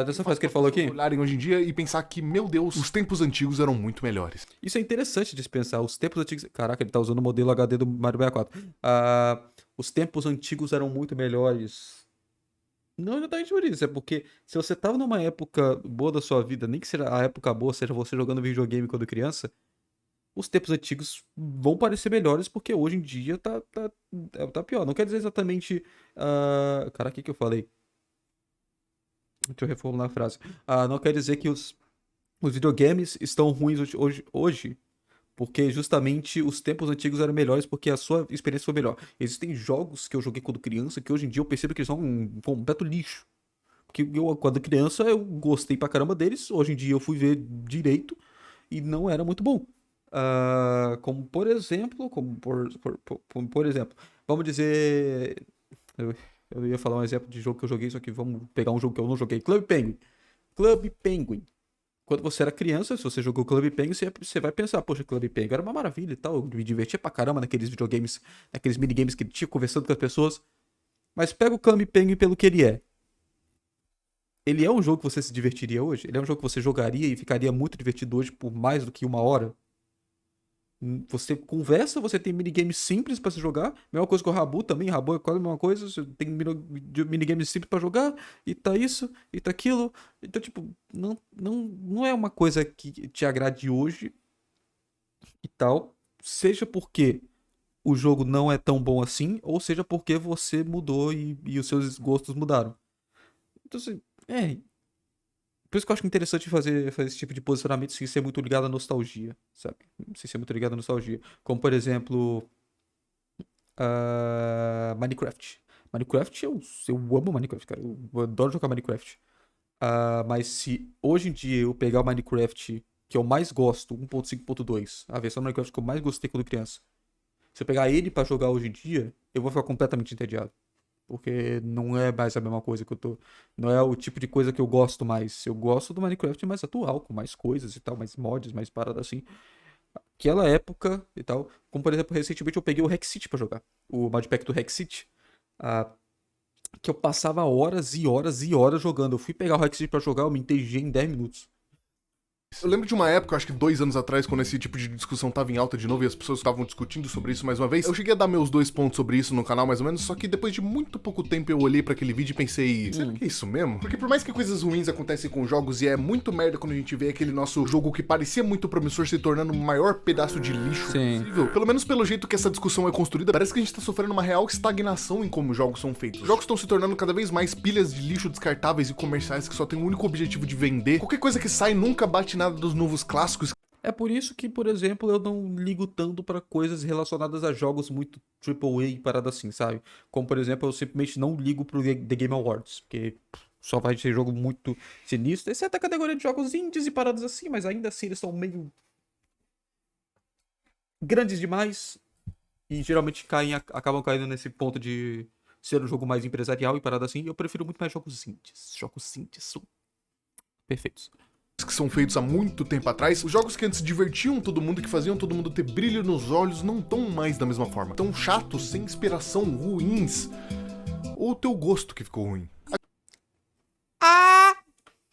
Dessa frase que ele falou aqui. olharem hoje em dia e pensar que, meu Deus, os tempos antigos eram muito melhores. Isso é interessante de se pensar. Os tempos antigos. Caraca, ele tá usando o modelo HD do Mario 64. Os tempos antigos eram muito melhores. Não exatamente por isso. É porque se você tava numa época boa da sua vida, nem que seja a época boa, seja você jogando videogame quando criança, os tempos antigos vão parecer melhores porque hoje em dia tá pior. Não quer dizer exatamente. Caraca, o que eu falei? Deixa eu reformular a frase. Não quer dizer que Os videogames estão ruins hoje porque justamente os tempos antigos eram melhores porque a sua experiência foi melhor. Existem jogos que eu joguei quando criança que hoje em dia eu percebo que eles são um completo lixo. Porque eu, quando criança, eu gostei pra caramba deles. Hoje em dia eu fui ver direito e não era muito bom. Como por exemplo, por exemplo, vamos dizer. Eu, eu ia falar um exemplo de jogo que eu joguei, só que vamos pegar um jogo que eu não joguei. Club Penguin. Club Penguin. Quando você era criança, se você jogou Club Penguin, você vai pensar, poxa, Club Penguin era uma maravilha e tal. Eu me divertia pra caramba naqueles videogames, naqueles minigames que ele tinha conversando com as pessoas. Mas pega o Club Penguin pelo que ele é. Ele é um jogo que você se divertiria hoje? Ele é um jogo que você jogaria e ficaria muito divertido hoje por mais do que uma hora? Você conversa, você tem minigames simples pra se jogar. Mesma coisa com o Rabu também. Rabu é quase a mesma coisa. Você tem minigames simples pra jogar. E tá isso, e tá aquilo. Então, tipo, não é uma coisa que te agrade hoje e tal. Seja porque o jogo não é tão bom assim, ou seja porque você mudou e os seus gostos mudaram. Então, assim, por isso que eu acho interessante fazer esse tipo de posicionamento sem ser muito ligado à nostalgia, sabe? Sem ser muito ligado à nostalgia. Como, por exemplo, Minecraft. Minecraft, eu amo Minecraft, cara. Eu adoro jogar Minecraft. Mas se hoje em dia eu pegar o Minecraft que eu mais gosto, 1.5.2, a versão do Minecraft que eu mais gostei quando criança, se eu pegar ele pra jogar hoje em dia, eu vou ficar completamente entediado. Porque não é mais a mesma coisa que eu tô. Não é o tipo de coisa que eu gosto mais. Eu gosto do Minecraft mais atual, com mais coisas e tal, mais mods, mais paradas assim. Aquela época e tal. Como por exemplo, recentemente eu peguei o Hack City pra jogar. O modpack do Hack City. ah, que eu passava horas e horas e horas jogando. Eu fui pegar o Hack City pra jogar, eu me entendi em 10 minutos. Eu lembro de uma época, acho que 2 anos atrás, quando esse tipo de discussão tava em alta de novo e as pessoas estavam discutindo sobre isso mais uma vez. Eu cheguei a dar meus 2 pontos sobre isso no canal, mais ou menos, só que depois de muito pouco tempo eu olhei pra aquele vídeo e pensei, será que é isso mesmo? Porque por mais que coisas ruins acontecem com jogos e é muito merda quando a gente vê aquele nosso jogo que parecia muito promissor se tornando o maior pedaço de lixo Sim. possível, pelo menos pelo jeito que essa discussão é construída, parece que a gente tá sofrendo uma real estagnação em como jogos são feitos. Os jogos estão se tornando cada vez mais pilhas de lixo descartáveis e comerciais que só tem o único objetivo de vender. Qualquer coisa que sai nunca bate nada dos novos clássicos. É por isso que, por exemplo, eu não ligo tanto pra coisas relacionadas a jogos muito AAA e parada assim, sabe? Como, por exemplo, eu simplesmente não ligo pro The Game Awards, porque só vai ser jogo muito sinistro, exceto a categoria de jogos indies e paradas assim, mas ainda assim eles são meio grandes demais e geralmente acabam caindo nesse ponto de ser um jogo mais empresarial e parada assim. Eu prefiro muito mais jogos indies. Jogos indies são perfeitos. Que são feitos há muito tempo atrás, os jogos que antes divertiam todo mundo, que faziam todo mundo ter brilho nos olhos, não estão mais da mesma forma. Tão chatos, sem inspiração, ruins. Ou o teu gosto que ficou ruim.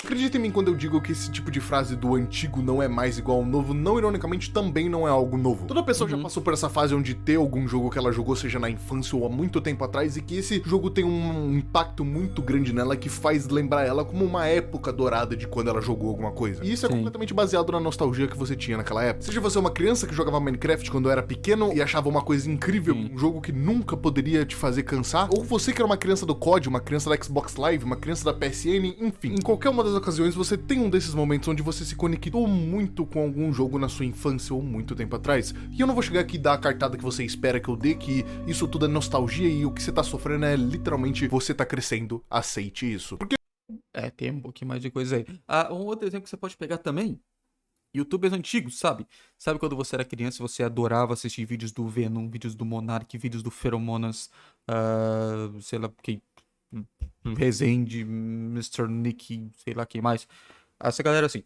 Acredita em mim quando eu digo que esse tipo de frase do antigo não é mais igual ao novo, não ironicamente também não é algo novo. Toda pessoa já passou por essa fase onde ter algum jogo que ela jogou, seja na infância ou há muito tempo atrás, e que esse jogo tem um impacto muito grande nela que faz lembrar ela como uma época dourada de quando ela jogou alguma coisa. E isso é completamente baseado na nostalgia que você tinha naquela época. Seja você uma criança que jogava Minecraft quando era pequeno e achava uma coisa incrível, um jogo que nunca poderia te fazer cansar, ou você que era uma criança do COD, uma criança da Xbox Live, uma criança da PSN, enfim. Em qualquer uma das ocasiões você tem um desses momentos onde você se conectou muito com algum jogo na sua infância ou muito tempo atrás. E eu não vou chegar aqui e dar a cartada que você espera que eu dê, que isso tudo é nostalgia e o que você tá sofrendo é literalmente você tá crescendo. Aceite isso. Porque Tem um pouquinho mais de coisa aí. Um outro exemplo que você pode pegar também, YouTubers antigos, sabe? Sabe quando você era criança e você adorava assistir vídeos do Venom, vídeos do Monark, vídeos do Feromonas, sei lá, quem... Rezende, Mr. Nick, sei lá quem mais. Essa galera assim.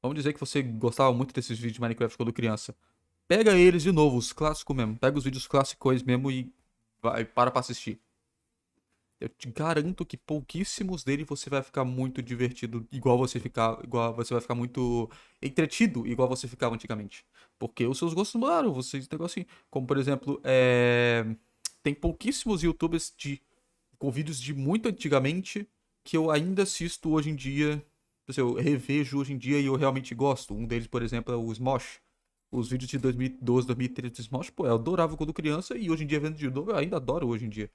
Vamos dizer que você gostava muito desses vídeos de Minecraft quando criança. Pega eles de novo, os clássicos mesmo. Pega os vídeos clássicos mesmo e para pra assistir. Eu te garanto que pouquíssimos deles você vai ficar muito divertido, igual você vai ficar muito entretido, igual você ficava antigamente. Porque os seus gostos mudaram, vocês tem negócio assim. Como por exemplo, tem pouquíssimos YouTubers com vídeos de muito antigamente que eu ainda assisto hoje em dia, eu revejo hoje em dia e eu realmente gosto. Um deles, por exemplo, é o Smosh. Os vídeos de 2012, 2013 do Smosh, pô, eu adorava quando criança e hoje em dia vendo de novo, eu ainda adoro hoje em dia.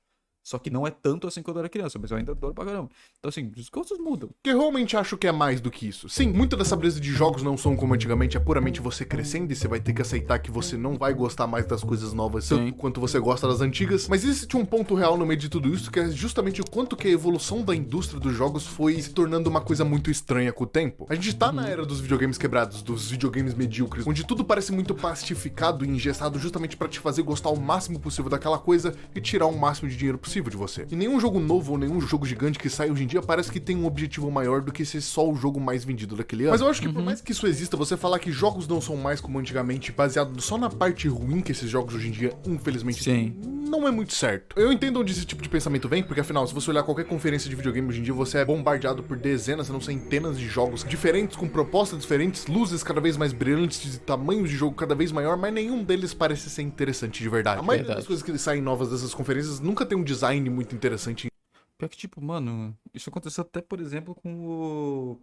Só que não é tanto assim quando eu era criança, mas eu ainda adoro pra caramba. Então, assim, os gostos mudam. Que eu realmente acho que é mais do que isso. Sim, muita dessa brisa de jogos não são como antigamente, é puramente você crescendo e você vai ter que aceitar que você não vai gostar mais das coisas novas Sim. tanto quanto você gosta das antigas. Mas existe um ponto real no meio de tudo isso, que é justamente o quanto que a evolução da indústria dos jogos foi se tornando uma coisa muito estranha com o tempo. A gente tá na era dos videogames quebrados, dos videogames medíocres, onde tudo parece muito plastificado e engessado justamente pra te fazer gostar o máximo possível daquela coisa e tirar o máximo de dinheiro possível de você. E nenhum jogo novo ou nenhum jogo gigante que sai hoje em dia parece que tem um objetivo maior do que ser só o jogo mais vendido daquele ano. Mas eu acho que por mais que isso exista, você falar que jogos não são mais como antigamente, baseado só na parte ruim que esses jogos hoje em dia, infelizmente, Sim. não é muito certo. Eu entendo onde esse tipo de pensamento vem, porque afinal, se você olhar qualquer conferência de videogame hoje em dia, você é bombardeado por dezenas, se não centenas de jogos diferentes, com propostas diferentes, luzes cada vez mais brilhantes, de tamanhos de jogo cada vez maior, mas nenhum deles parece ser interessante de verdade. A maioria das coisas que saem novas dessas conferências nunca tem um design muito interessante. Pior que, tipo, mano, isso aconteceu até, por exemplo, com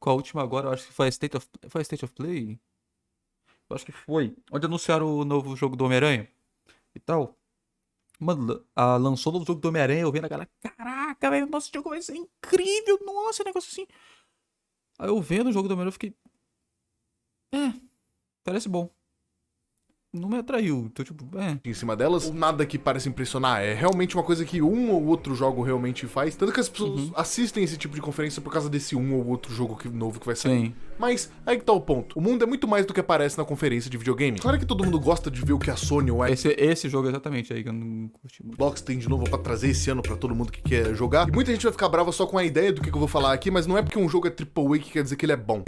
a última agora, eu acho que foi a State of Play? Eu acho que foi. Onde anunciaram o novo jogo do Homem-Aranha e tal. Mano, lançou o novo jogo do Homem-Aranha, eu vendo a galera, caraca, velho, nosso jogo vai ser incrível, nossa, negócio assim. Aí eu vendo o jogo do Homem-Aranha, eu fiquei, parece bom. Não me atraiu, então tipo, Em cima delas, ou nada que pareça impressionar. É realmente uma coisa que um ou outro jogo realmente faz. Tanto que as pessoas assistem esse tipo de conferência por causa desse um ou outro jogo novo que vai sair. Sim. Mas aí que tá o ponto. O mundo é muito mais do que aparece na conferência de videogame. Claro que todo mundo gosta de ver o que a Sony ou a Esse jogo exatamente aí que eu não curti muito. Xbox tem de novo pra trazer esse ano pra todo mundo que quer jogar. E muita gente vai ficar brava só com a ideia do que eu vou falar aqui, mas não é porque um jogo é AAA que quer dizer que ele é bom.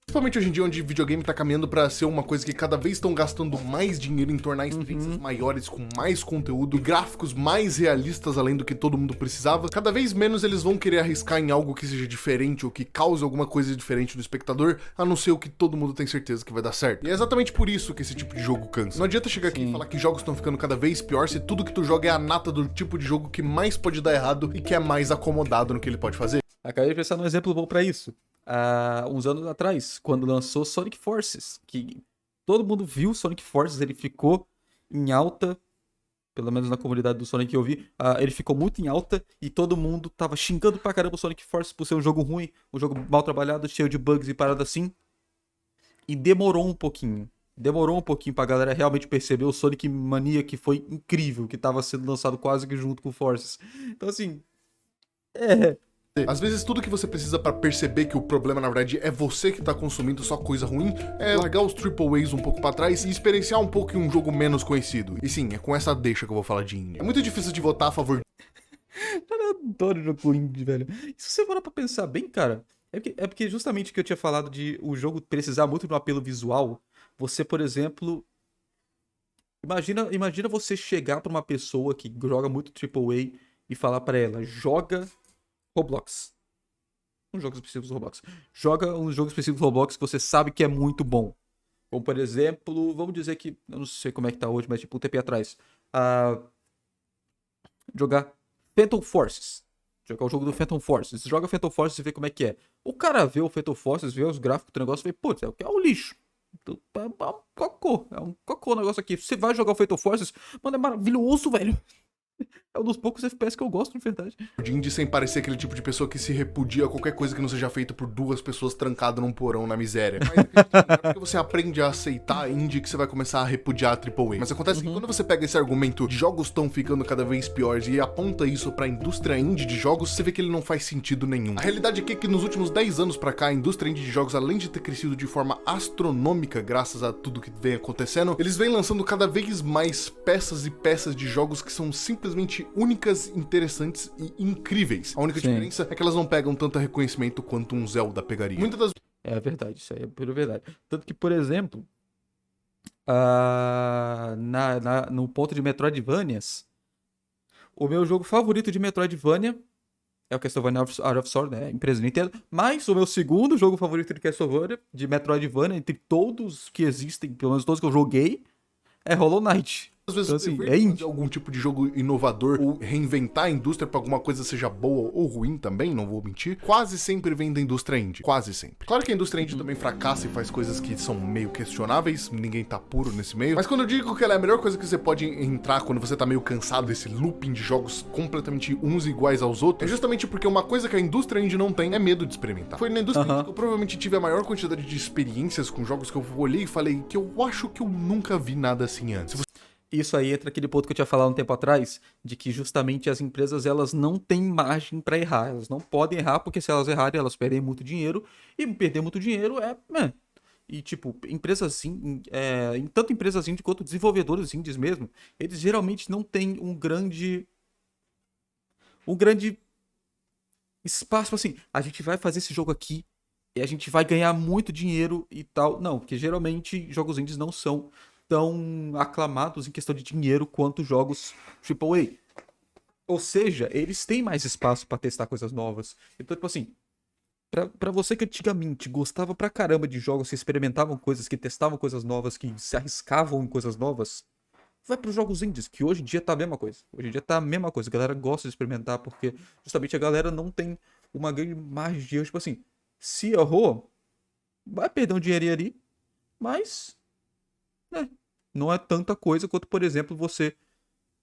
Principalmente hoje em dia, onde videogame tá caminhando pra ser uma coisa que cada vez estão gastando mais dinheiro em tornar experiências maiores, com mais conteúdo, gráficos mais realistas além do que todo mundo precisava. Cada vez menos eles vão querer arriscar em algo que seja diferente ou que cause alguma coisa diferente no espectador, a não ser o que todo mundo tem certeza que vai dar certo. E é exatamente por isso que esse tipo de jogo cansa. Não adianta chegar aqui e falar que jogos estão ficando cada vez pior se tudo que tu joga é a nata do tipo de jogo que mais pode dar errado e que é mais acomodado no que ele pode fazer. Acabei de pensar num exemplo bom pra isso. Há uns anos atrás, quando lançou Sonic Forces, que todo mundo viu Sonic Forces, ele ficou em alta, pelo menos na comunidade do Sonic que eu vi, ele ficou muito em alta e todo mundo tava xingando pra caramba o Sonic Forces por ser um jogo ruim, um jogo mal trabalhado, cheio de bugs e parada assim. E demorou um pouquinho pra galera realmente perceber o Sonic Mania, que foi incrível, que tava sendo lançado quase que junto com o Forces. Então assim, Às vezes tudo que você precisa pra perceber que o problema na verdade é você que tá consumindo só coisa ruim é largar os AAAs um pouco pra trás e experienciar um pouco em um jogo menos conhecido. E sim, é com essa deixa que eu vou falar de indie. É muito difícil de votar a favor. eu adoro jogo indie, velho. E se você parar pra pensar bem, cara, é porque justamente que eu tinha falado de o jogo precisar muito de um apelo visual. Você, por exemplo, imagina você chegar pra uma pessoa que joga muito AAA e falar pra ela, joga Roblox. Um jogo específico do Roblox. Joga um jogo específico do Roblox que você sabe que é muito bom. Como, por exemplo, vamos dizer que, eu não sei como é que tá hoje, mas tipo, um tempo atrás. Jogar Phantom Forces. Jogar o jogo do Phantom Forces. Joga Phantom Forces e vê como é que é. O cara vê o Phantom Forces, vê os gráficos do negócio e vê, putz, é um lixo. É um cocô. É um cocô o negócio aqui. Você vai jogar o Phantom Forces, mano, é maravilhoso, velho. É um dos poucos FPS que eu gosto, de verdade. De indie sem parecer aquele tipo de pessoa que se repudia a qualquer coisa que não seja feita por duas pessoas trancadas num porão na miséria. Mas não é porque você aprende a aceitar indie que você vai começar a repudiar a AAA. Mas acontece que quando você pega esse argumento de jogos estão ficando cada vez piores e aponta isso pra indústria indie de jogos, você vê que ele não faz sentido nenhum. A realidade aqui é que nos últimos 10 anos pra cá, a indústria indie de jogos, além de ter crescido de forma astronômica graças a tudo que vem acontecendo, eles vêm lançando cada vez mais peças e peças de jogos que são simplesmente únicas, interessantes e incríveis. A única diferença é que elas não pegam tanto reconhecimento quanto um Zelda pegaria. Muitas das É verdade, isso aí é pura verdade. Tanto que, por exemplo, no ponto de Metroidvanias, o meu jogo favorito de Metroidvania é o Castlevania Out of Sword, né? Empresa Nintendo. Mas o meu segundo jogo favorito de Castlevania, de Metroidvania, entre todos que existem, pelo menos todos que eu joguei, é Hollow Knight. às vezes Então, assim, dever é fazer indie. algum tipo de jogo inovador ou reinventar a indústria pra alguma coisa seja boa ou ruim também, não vou mentir, quase sempre vem da indústria indie. Quase sempre. Claro que a indústria indie também fracassa e faz coisas que são meio questionáveis, ninguém tá puro nesse meio. Mas quando eu digo que ela é a melhor coisa que você pode entrar quando você tá meio cansado desse looping de jogos completamente uns iguais aos outros, é justamente porque uma coisa que a indústria indie não tem é medo de experimentar. Foi na indústria indie que eu provavelmente tive a maior quantidade de experiências com jogos que eu olhei e falei que eu acho que eu nunca vi nada assim antes. Isso aí entra aquele ponto que eu tinha falado um tempo atrás, de que justamente as empresas elas não têm margem pra errar. Elas não podem errar, porque se elas errarem, elas perdem muito dinheiro. E perder muito dinheiro E, tipo, empresas assim, tanto empresas indie quanto desenvolvedores indies mesmo, eles geralmente não têm um grande espaço assim, a gente vai fazer esse jogo aqui e a gente vai ganhar muito dinheiro e tal. Não, porque geralmente jogos indies não são tão aclamados em questão de dinheiro quanto jogos AAA. Ou seja, eles têm mais espaço pra testar coisas novas. Então, tipo assim, pra você que antigamente gostava pra caramba de jogos que experimentavam coisas, que testavam coisas novas, que se arriscavam em coisas novas, vai pros jogos indies, que hoje em dia tá a mesma coisa. Hoje em dia tá a mesma coisa. A galera gosta de experimentar, porque justamente a galera não tem uma grande margem de erro. Tipo assim, se errou, vai perder um dinheirinho ali, mas, né, não é tanta coisa quanto, por exemplo, você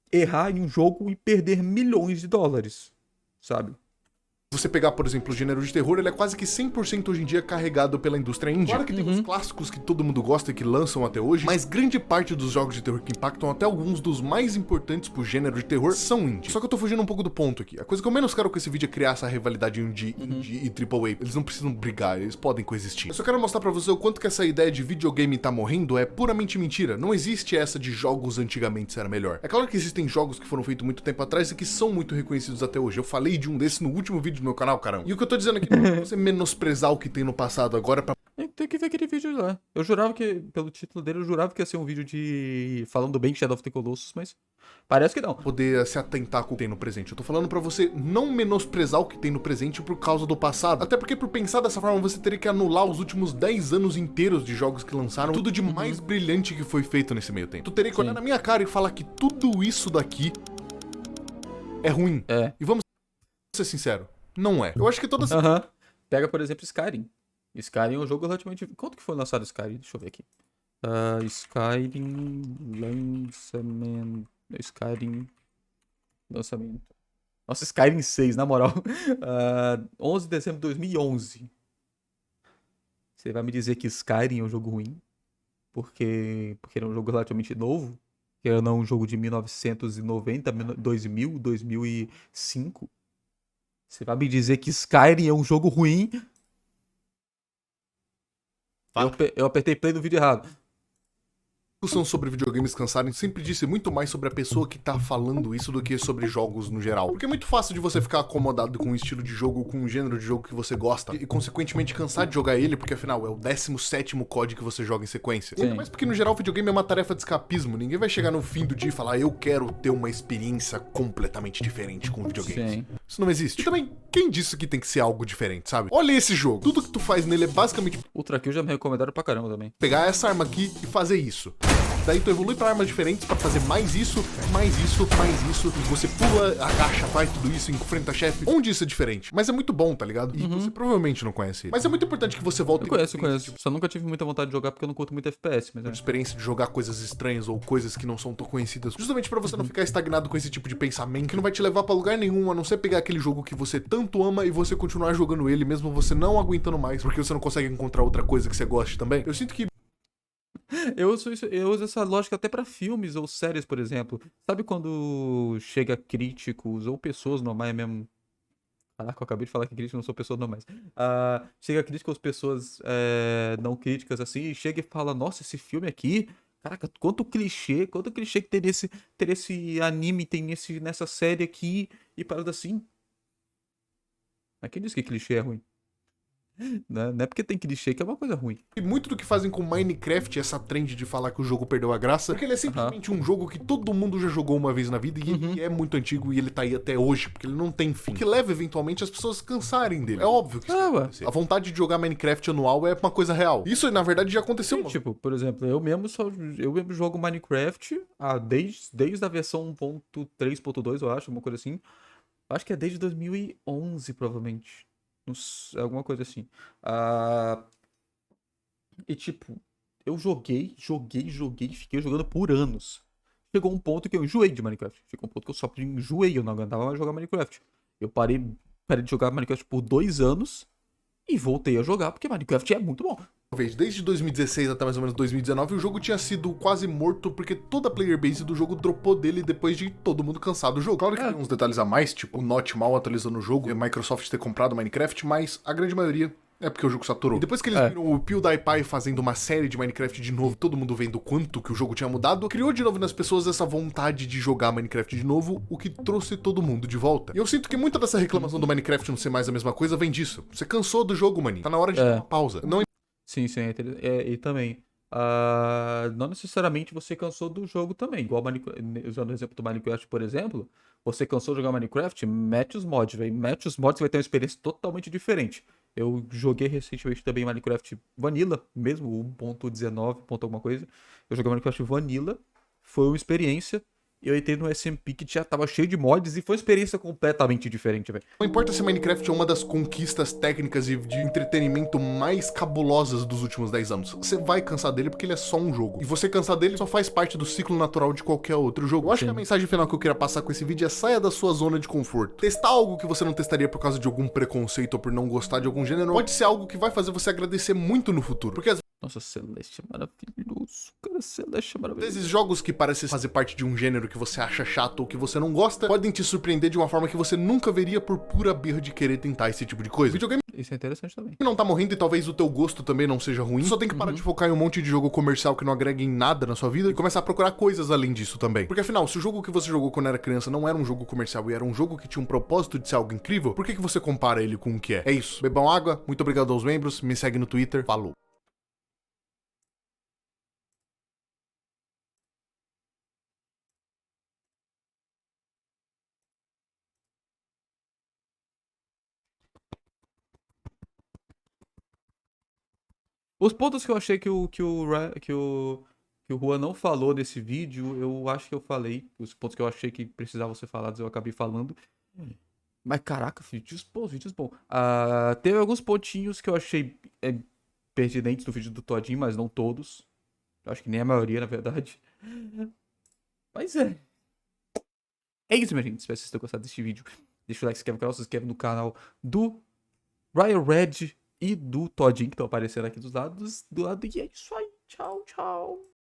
errar em um jogo e perder milhões de dólares, sabe? Você pegar, por exemplo, o gênero de terror, ele é quase que 100% hoje em dia carregado pela indústria indie. Claro que tem os clássicos que todo mundo gosta e que lançam até hoje, mas grande parte dos jogos de terror que impactam até alguns dos mais importantes pro gênero de terror são indie. Só que eu tô fugindo um pouco do ponto aqui. A coisa que eu menos quero com esse vídeo é criar essa rivalidade indie e AAA. Eles não precisam brigar, eles podem coexistir. Eu só quero mostrar pra você o quanto que essa ideia de videogame tá morrendo é puramente mentira. Não existe essa de jogos antigamente era melhor. É claro que existem jogos que foram feitos muito tempo atrás e que são muito reconhecidos até hoje. Eu falei de um desses no último vídeo do meu canal, caramba. E o que eu tô dizendo aqui não é você menosprezar o que tem no passado agora pra Tem que ver aquele vídeo lá. Eu jurava que, pelo título dele, eu jurava que ia ser um vídeo de falando bem de Shadow of the Colossus, mas parece que não. poder se atentar com o que tem no presente. Eu tô falando pra você não menosprezar o que tem no presente por causa do passado. Até porque por pensar dessa forma você teria que anular os últimos 10 anos inteiros de jogos que lançaram, tudo de mais brilhante que foi feito nesse meio tempo. Tu teria que olhar na minha cara e falar que tudo isso daqui é ruim. É. E vamos ser sincero, não é. Eu acho que todas Pega, por exemplo, Skyrim. Skyrim é um jogo relativamente... Quanto que foi lançado Skyrim? Deixa eu ver aqui. Skyrim lançamento... Skyrim lançamento... Nossa, Skyrim 6, na moral. 11 de dezembro de 2011. Você vai me dizer que Skyrim é um jogo ruim? Porque ele é um jogo relativamente novo? Que é não um jogo de 1990, 2000, 2005? Você vai me dizer que Skyrim é um jogo ruim? Eu apertei play no vídeo errado. discussão sobre videogames cansarem sempre disse muito mais sobre a pessoa que tá falando isso do que sobre jogos no geral. Porque é muito fácil de você ficar acomodado com um estilo de jogo, com um gênero de jogo que você gosta e consequentemente cansar de jogar ele, porque afinal é o 17º COD que você joga em sequência. Ainda mais porque no geral o videogame é uma tarefa de escapismo. Ninguém vai chegar no fim do dia e falar eu quero ter uma experiência completamente diferente com videogames. Sim. Isso não existe. E também, quem disse que tem que ser algo diferente, sabe? Olha esse jogo. Tudo que tu faz nele é basicamente Ultra Kill já me recomendaram pra caramba também. pegar essa arma aqui e fazer isso. Daí tu evolui pra armas diferentes pra fazer mais isso, mais isso, mais isso. E você pula, agacha, faz tudo isso, enfrenta chefe. Onde isso é diferente? Mas é muito bom, tá ligado? E você provavelmente não conhece ele. Mas é muito importante que você volte... Eu conheço. Só nunca tive muita vontade de jogar porque eu não curto muito FPS, mas experiência de jogar coisas estranhas ou coisas que não são tão conhecidas, justamente pra você não ficar estagnado com esse tipo de pensamento que não vai te levar pra lugar nenhum, a não ser pegar aquele jogo que você tanto ama e você continuar jogando ele mesmo você não aguentando mais, porque você não consegue encontrar outra coisa que você goste também. Eu sinto que eu uso essa lógica até pra filmes ou séries, por exemplo. Sabe quando chega críticos ou pessoas normais mesmo? Caraca, eu acabei de falar que críticos não são pessoas normais. Chega críticos ou pessoas não críticas assim, e chega e fala, nossa, esse filme aqui, caraca, quanto clichê que tem nesse anime, tem nessa série aqui, e parada assim. Mas quem disse que clichê é ruim? Né? Não é porque tem clichê que é uma coisa ruim. E muito do que fazem com Minecraft, essa trend de falar que o jogo perdeu a graça, porque ele é simplesmente um jogo que todo mundo já jogou uma vez na vida e ele é muito antigo e ele tá aí até hoje, porque ele não tem fim. O que leva eventualmente as pessoas a cansarem dele. É óbvio que isso vai acontecer. A vontade de jogar Minecraft anual é uma coisa real. Isso, na verdade, já aconteceu. Sim, tipo, por exemplo, eu mesmo jogo Minecraft desde a versão 1.3.2, eu acho, uma coisa assim. Acho que é desde 2011, provavelmente. Alguma coisa assim. E tipo, eu joguei, fiquei jogando por anos. Chegou um ponto que eu enjoei de Minecraft. Chegou um ponto que eu só enjoei, eu não aguentava mais jogar Minecraft. Eu parei de jogar Minecraft por 2 anos e voltei a jogar porque Minecraft é muito bom. Desde 2016 até mais ou menos 2019, o jogo tinha sido quase morto porque toda a player base do jogo dropou dele depois de todo mundo cansar do jogo. Claro que tem uns detalhes a mais, tipo o Notch mal atualizando o jogo e a Microsoft ter comprado Minecraft, mas a grande maioria é porque o jogo saturou. E depois que eles viram o PewDiePie fazendo uma série de Minecraft de novo, todo mundo vendo o quanto que o jogo tinha mudado, criou de novo nas pessoas essa vontade de jogar Minecraft de novo, o que trouxe todo mundo de volta. E eu sinto que muita dessa reclamação do Minecraft não ser mais a mesma coisa vem disso. Você cansou do jogo, maninho. Tá na hora de dar uma pausa. Não Sim, e também, não necessariamente você cansou do jogo também, igual usando o exemplo do Minecraft, por exemplo, você cansou de jogar Minecraft, mete os mods, velho, você vai ter uma experiência totalmente diferente. Eu joguei recentemente também Minecraft Vanilla, mesmo, 1.19, ponto alguma coisa, eu joguei Minecraft Vanilla, foi uma experiência. Eu entrei no SMP que já tava cheio de mods e foi uma experiência completamente diferente, velho. Não importa se Minecraft é uma das conquistas técnicas e de entretenimento mais cabulosas dos últimos 10 anos. Você vai cansar dele porque ele é só um jogo. E você cansar dele só faz parte do ciclo natural de qualquer outro jogo. Eu acho que a mensagem final que eu queria passar com esse vídeo é: saia da sua zona de conforto. Testar algo que você não testaria por causa de algum preconceito ou por não gostar de algum gênero pode ser algo que vai fazer você agradecer muito no futuro. Porque às Nossa, Celeste é maravilhoso. Cara, Celeste é maravilhoso. vezes jogos que parecem fazer parte de um gênero que você acha chato ou que você não gosta podem te surpreender de uma forma que você nunca veria por pura birra de querer tentar esse tipo de coisa. Videogame Isso é interessante também. não tá morrendo e talvez o teu gosto também não seja ruim. Só tem que parar de focar em um monte de jogo comercial que não agrega em nada na sua vida e começar a procurar coisas além disso também. Porque afinal, se o jogo que você jogou quando era criança não era um jogo comercial e era um jogo que tinha um propósito de ser algo incrível, por que você compara ele com o que é? É isso. Bebam água, muito obrigado aos membros, me segue no Twitter, falou. Os pontos que eu achei que o Juan não falou nesse vídeo, eu acho que eu falei. Os pontos que eu achei que precisavam ser falados, eu acabei falando. Mas caraca, vídeos bons. Teve alguns pontinhos que eu achei pertinentes no vídeo do Todinho, mas não todos. Eu acho que nem a maioria, na verdade. Mas é. É isso, minha gente. Espero que vocês tenham gostado deste vídeo. Deixa o like, se inscreve no canal, se inscreve no canal do Ryan Red e do Todinho, que estão aparecendo aqui dos lados. E é isso aí. Tchau, tchau.